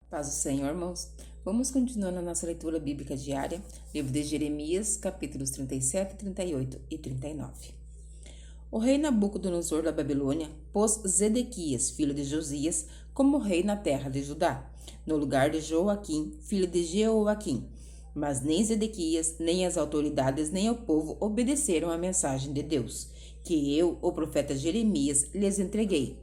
Paz do Senhor, irmãos. Vamos continuar na nossa leitura bíblica diária, livro de Jeremias, capítulos 37, 38 e 39. O rei Nabucodonosor da Babilônia pôs Zedequias, filho de Josias, como rei na terra de Judá, no lugar de Joaquim, filho de Jeoaquim. Mas nem Zedequias, nem as autoridades, nem o povo obedeceram à mensagem de Deus, que eu, o profeta Jeremias, lhes entreguei.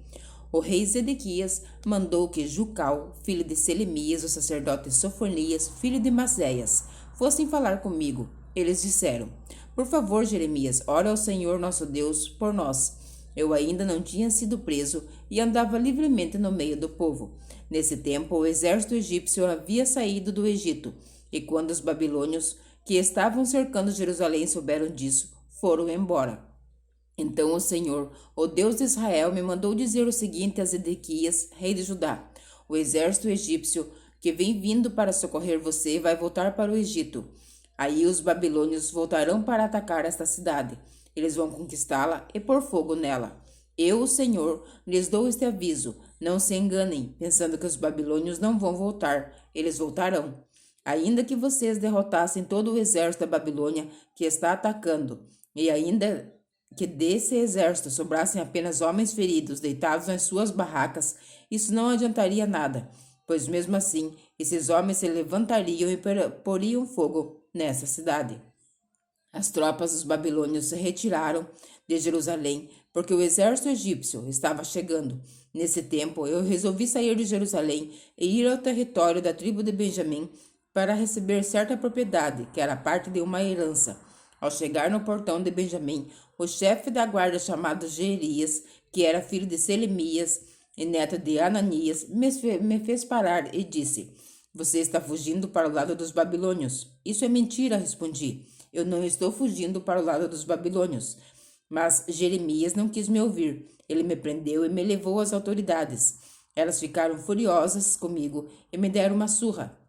O rei Zedequias mandou que Jucal, filho de Selemias, o sacerdote Sofonias, filho de Maséias, fossem falar comigo. Eles disseram: Por favor, Jeremias, ora ao Senhor nosso Deus por nós. Eu ainda não tinha sido preso e andava livremente no meio do povo. Nesse tempo, o exército egípcio havia saído do Egito, e quando os babilônios que estavam cercando Jerusalém souberam disso, foram embora. Então o Senhor, o Deus de Israel, me mandou dizer o seguinte a Zedequias, rei de Judá: O exército egípcio que vem vindo para socorrer você vai voltar para o Egito. Aí os babilônios voltarão para atacar esta cidade. Eles vão conquistá-la e pôr fogo nela. Eu, o Senhor, lhes dou este aviso. Não se enganem, pensando que os babilônios não vão voltar. Eles voltarão. Ainda que vocês derrotassem todo o exército da Babilônia que está atacando, e ainda que desse exército sobrassem apenas homens feridos deitados nas suas barracas, isso não adiantaria nada, pois mesmo assim esses homens se levantariam e poriam fogo nessa cidade. As tropas dos babilônios se retiraram de Jerusalém porque o exército egípcio estava chegando. Nesse tempo, eu resolvi sair de Jerusalém e ir ao território da tribo de Benjamim para receber certa propriedade, que era parte de uma herança. Ao chegar no portão de Benjamim, o chefe da guarda chamado Jeerias, que era filho de Selemias e neto de Ananias, me fez parar e disse: Você está fugindo para o lado dos babilônios. Isso é mentira, respondi. Eu não estou fugindo para o lado dos babilônios. Mas Jeremias não quis me ouvir. Ele me prendeu e me levou às autoridades. Elas ficaram furiosas comigo e me deram uma surra.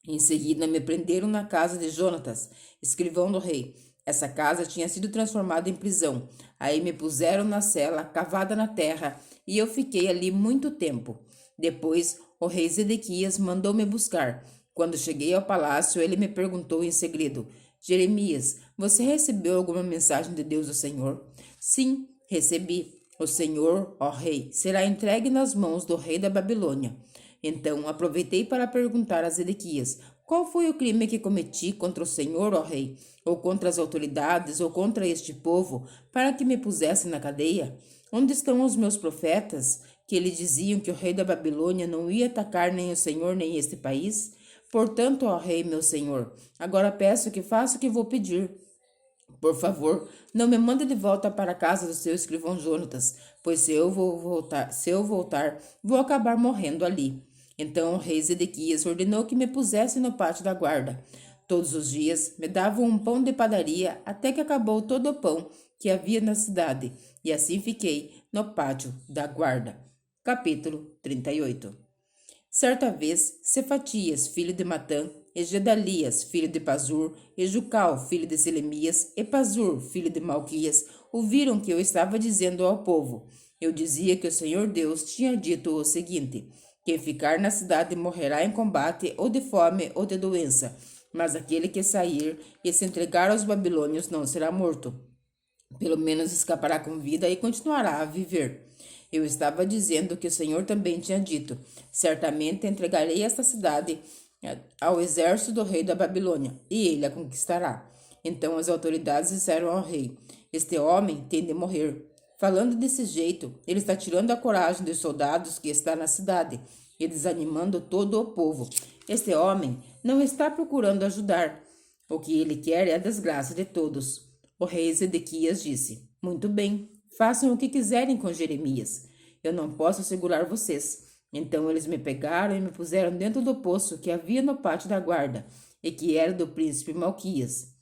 Em seguida, me prenderam na casa de Jonatas, escrivão do rei. Essa casa tinha sido transformada em prisão. Aí me puseram na cela, cavada na terra, e eu fiquei ali muito tempo. Depois, o rei Zedequias mandou me buscar. Quando cheguei ao palácio, ele me perguntou em segredo: Jeremias, você recebeu alguma mensagem de Deus do Senhor? Sim, recebi. O Senhor, ó rei, será entregue nas mãos do rei da Babilônia. Então aproveitei para perguntar a Zedequias: Qual foi o crime que cometi contra o Senhor, ó rei, ou contra as autoridades, ou contra este povo, para que me pusessem na cadeia? Onde estão os meus profetas, que lhe diziam que o rei da Babilônia não ia atacar nem o Senhor nem este país? Portanto, ó rei, meu senhor, agora peço que faça o que vou pedir. Por favor, não me mande de volta para a casa do seu escrivão Jonatas, pois se eu voltar, vou acabar morrendo ali. Então o rei Zedequias ordenou que me pusesse no pátio da guarda. Todos os dias me davam um pão de padaria até que acabou todo o pão que havia na cidade, e assim fiquei no pátio da guarda. Capítulo 38. Certa vez, Cefatias, filho de Matã, e Gedalias, filho de Pazur, e Jucal, filho de Selemias, e Pazur, filho de Malquias, ouviram que eu estava dizendo ao povo. Eu dizia que o Senhor Deus tinha dito o seguinte: quem ficar na cidade morrerá em combate, ou de fome, ou de doença, mas aquele que sair e se entregar aos babilônios não será morto. Pelo menos escapará com vida e continuará a viver. Eu estava dizendo que o Senhor também tinha dito: Certamente entregarei esta cidade ao exército do rei da Babilônia, e ele a conquistará. Então as autoridades disseram ao rei: Este homem tem de morrer. Falando desse jeito, ele está tirando a coragem dos soldados que está na cidade e desanimando todo o povo. Este homem não está procurando ajudar. O que ele quer é a desgraça de todos. O rei Zedequias disse: Muito bem, façam o que quiserem com Jeremias. Eu não posso segurar vocês. Então eles me pegaram e me puseram dentro do poço que havia no pátio da guarda e que era do príncipe Malquias.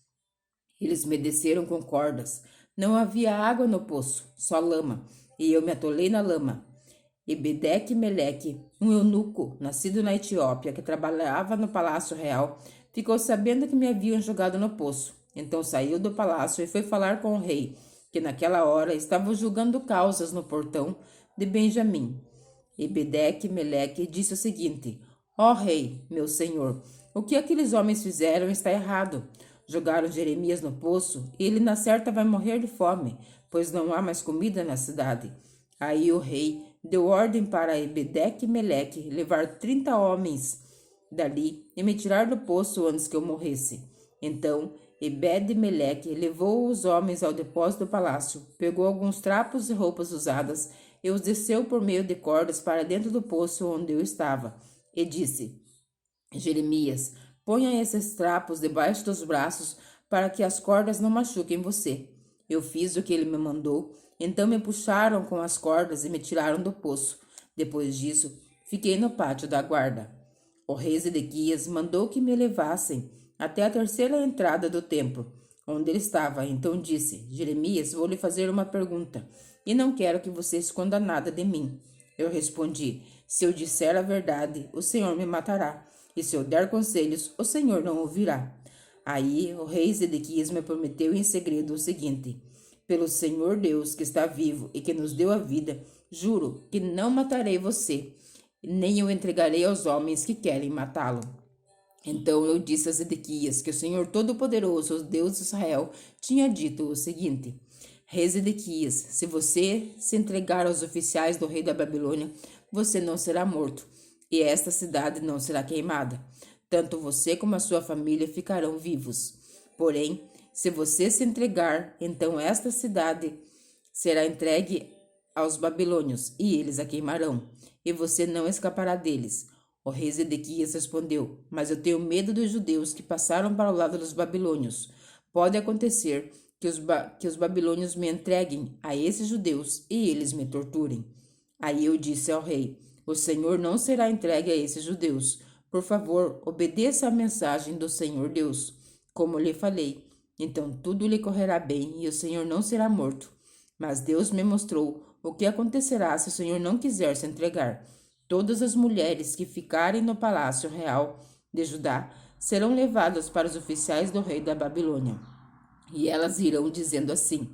Eles me desceram com cordas. Não havia água no poço, só lama, e eu me atolei na lama. Ebedeque Meleque, um eunuco nascido na Etiópia que trabalhava no palácio real, ficou sabendo que me haviam jogado no poço. Então saiu do palácio e foi falar com o rei, que naquela hora estava julgando causas no portão de Benjamim. Ebedeque Meleque disse o seguinte: Ó rei, meu senhor, o que aqueles homens fizeram está errado. Jogaram Jeremias no poço e ele na certa vai morrer de fome, pois não há mais comida na cidade. Aí o rei deu ordem para Ebedeque-Meleque levar 30 homens dali e me tirar do poço antes que eu morresse. Então Ebed-Meleque levou os homens ao depósito do palácio, pegou alguns trapos e roupas usadas e os desceu por meio de cordas para dentro do poço onde eu estava, e disse: Jeremias, ponha esses trapos debaixo dos braços para que as cordas não machuquem você. Eu fiz o que ele me mandou, então me puxaram com as cordas e me tiraram do poço. Depois disso, fiquei no pátio da guarda. O rei Zedequias mandou que me levassem até a terceira entrada do templo, onde ele estava. Então disse: Jeremias, vou lhe fazer uma pergunta, e não quero que você esconda nada de mim. Eu respondi: se eu disser a verdade, o Senhor me matará, e se eu der conselhos, o Senhor não ouvirá. Aí o rei Zedequias me prometeu em segredo o seguinte: pelo Senhor Deus que está vivo e que nos deu a vida, juro que não matarei você, nem o entregarei aos homens que querem matá-lo. Então eu disse a Zedequias que o Senhor Todo-Poderoso, o Deus de Israel, tinha dito o seguinte: Rei Zedequias, se você se entregar aos oficiais do rei da Babilônia, você não será morto, e esta cidade não será queimada. Tanto você como a sua família ficarão vivos. Porém, se você se entregar, então esta cidade será entregue aos babilônios, e eles a queimarão, e você não escapará deles. O rei Zedequias respondeu: Mas eu tenho medo dos judeus que passaram para o lado dos babilônios. Pode acontecer que os babilônios me entreguem a esses judeus e eles me torturem. Aí eu disse ao rei: O Senhor não será entregue a esses judeus. Por favor, obedeça à mensagem do Senhor Deus, como lhe falei. Então tudo lhe correrá bem e o Senhor não será morto. Mas Deus me mostrou o que acontecerá se o Senhor não quiser se entregar. Todas as mulheres que ficarem no palácio real de Judá serão levadas para os oficiais do rei da Babilônia. E elas irão dizendo assim: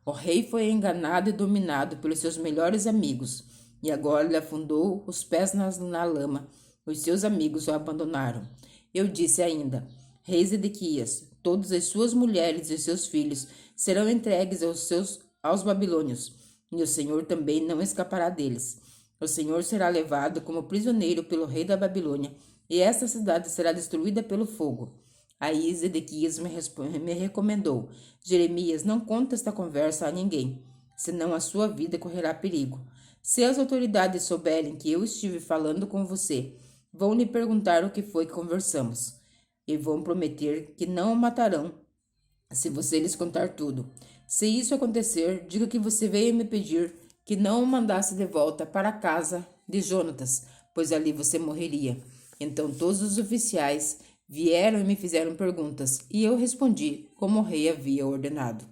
O rei foi enganado e dominado pelos seus melhores amigos, e agora ele afundou os pés na lama. Os seus amigos o abandonaram. Eu disse ainda: Rei Zedequias, todas as suas mulheres e seus filhos serão entregues aos babilônios, e o Senhor também não escapará deles. O Senhor será levado como prisioneiro pelo rei da Babilônia, e esta cidade será destruída pelo fogo. Aí Zedequias me recomendou: Jeremias, não conte esta conversa a ninguém, senão a sua vida correrá perigo. Se as autoridades souberem que eu estive falando com você, vão lhe perguntar o que foi que conversamos, e vão prometer que não o matarão se você lhes contar tudo. Se isso acontecer, diga que você veio me pedir que não o mandasse de volta para a casa de Jonatas, pois ali você morreria. Então todos os oficiais vieram e me fizeram perguntas, e eu respondi como o rei havia ordenado.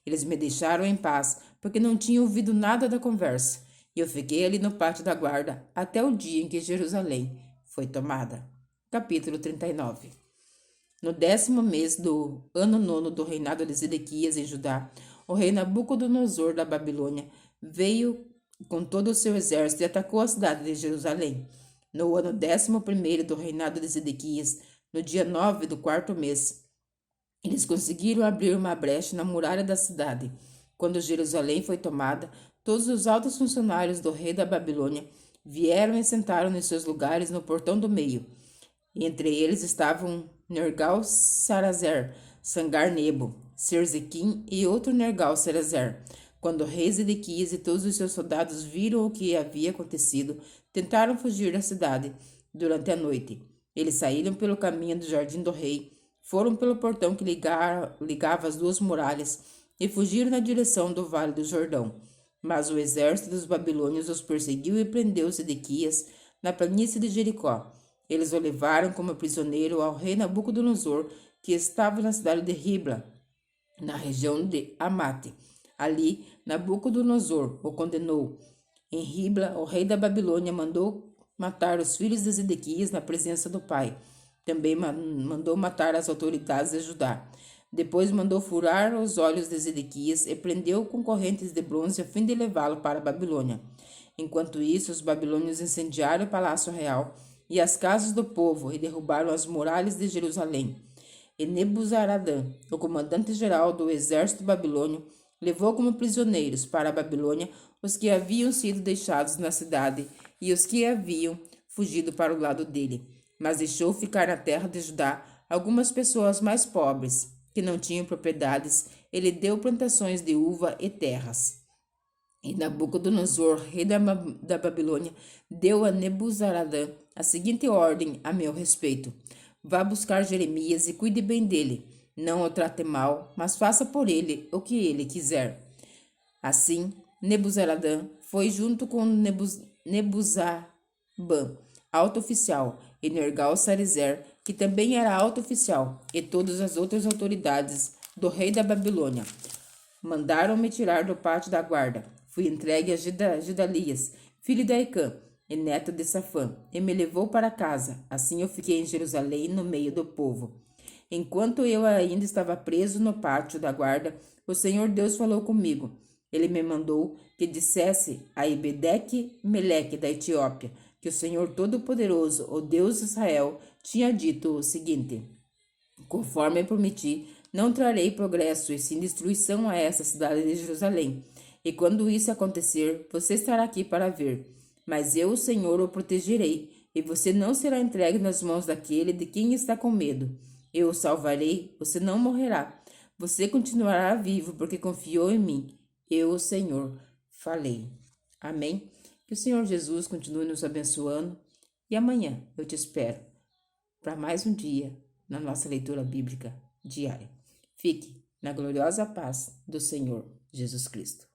Eles me deixaram em paz, porque não tinham ouvido nada da conversa, e eu fiquei ali no pátio da guarda até o dia em que Jerusalém foi tomada. Capítulo 39. No 10º mês do ano 9º do reinado de Zedequias em Judá, o rei Nabucodonosor da Babilônia veio com todo o seu exército e atacou a cidade de Jerusalém. No ano 11º do reinado de Zedequias, no dia 9 do 4º mês, eles conseguiram abrir uma brecha na muralha da cidade. Quando Jerusalém foi tomada, todos os altos funcionários do rei da Babilônia vieram e sentaram nos seus lugares no portão do meio. Entre eles estavam Nergal-Sarezer, Sangar-Nebo, Serzequim e outro Nergal-Sarezer. Quando o rei Zedequias e todos os seus soldados viram o que havia acontecido, tentaram fugir da cidade durante a noite. Eles saíram pelo caminho do jardim do rei, foram pelo portão que ligava as duas muralhas e fugiram na direção do vale do Jordão. Mas o exército dos babilônios os perseguiu e prendeu Zedequias na planície de Jericó. Eles o levaram como prisioneiro ao rei Nabucodonosor, que estava na cidade de Ribla, na região de Amate. Ali, Nabucodonosor o condenou. Em Ribla, o rei da Babilônia mandou matar os filhos de Zedequias na presença do pai. Também mandou matar as autoridades de Judá. Depois mandou furar os olhos de Zedequias e prendeu com correntes de bronze a fim de levá-lo para a Babilônia. Enquanto isso, os babilônios incendiaram o palácio real e as casas do povo, e derrubaram as muralhas de Jerusalém. E Nebuzaradã, o comandante-geral do exército babilônio, levou como prisioneiros para a Babilônia os que haviam sido deixados na cidade e os que haviam fugido para o lado dele, mas deixou ficar na terra de Judá algumas pessoas mais pobres, que não tinham propriedades. Ele deu plantações de uva e terras. E Nabucodonosor, rei da Babilônia, deu a Nebuzaradã a seguinte ordem a meu respeito: vá buscar Jeremias e cuide bem dele. Não o trate mal, mas faça por ele o que ele quiser. Assim, Nebuzaradã foi junto com Nebuzaraban, alto oficial, e Nergal-Sarezer, que também era alto oficial, e todas as outras autoridades do rei da Babilônia. Mandaram-me tirar do pátio da guarda. Fui entregue a Gedalias, filho de Aicã, e neto de Safã, e me levou para casa. Assim eu fiquei em Jerusalém, no meio do povo. Enquanto eu ainda estava preso no pátio da guarda, o Senhor Deus falou comigo. Ele me mandou que dissesse a Ebedeque-Meleque da Etiópia que o Senhor Todo-Poderoso, o Deus de Israel, tinha dito o seguinte: conforme prometi, não trarei progresso e sim destruição a essa cidade de Jerusalém. E quando isso acontecer, você estará aqui para ver. Mas eu, o Senhor, o protegerei, e você não será entregue nas mãos daquele de quem está com medo. Eu o salvarei, você não morrerá. Você continuará vivo, porque confiou em mim. Eu, o Senhor, falei. Amém? Que o Senhor Jesus continue nos abençoando. E amanhã eu te espero para mais um dia na nossa leitura bíblica diária. Fique na gloriosa paz do Senhor Jesus Cristo.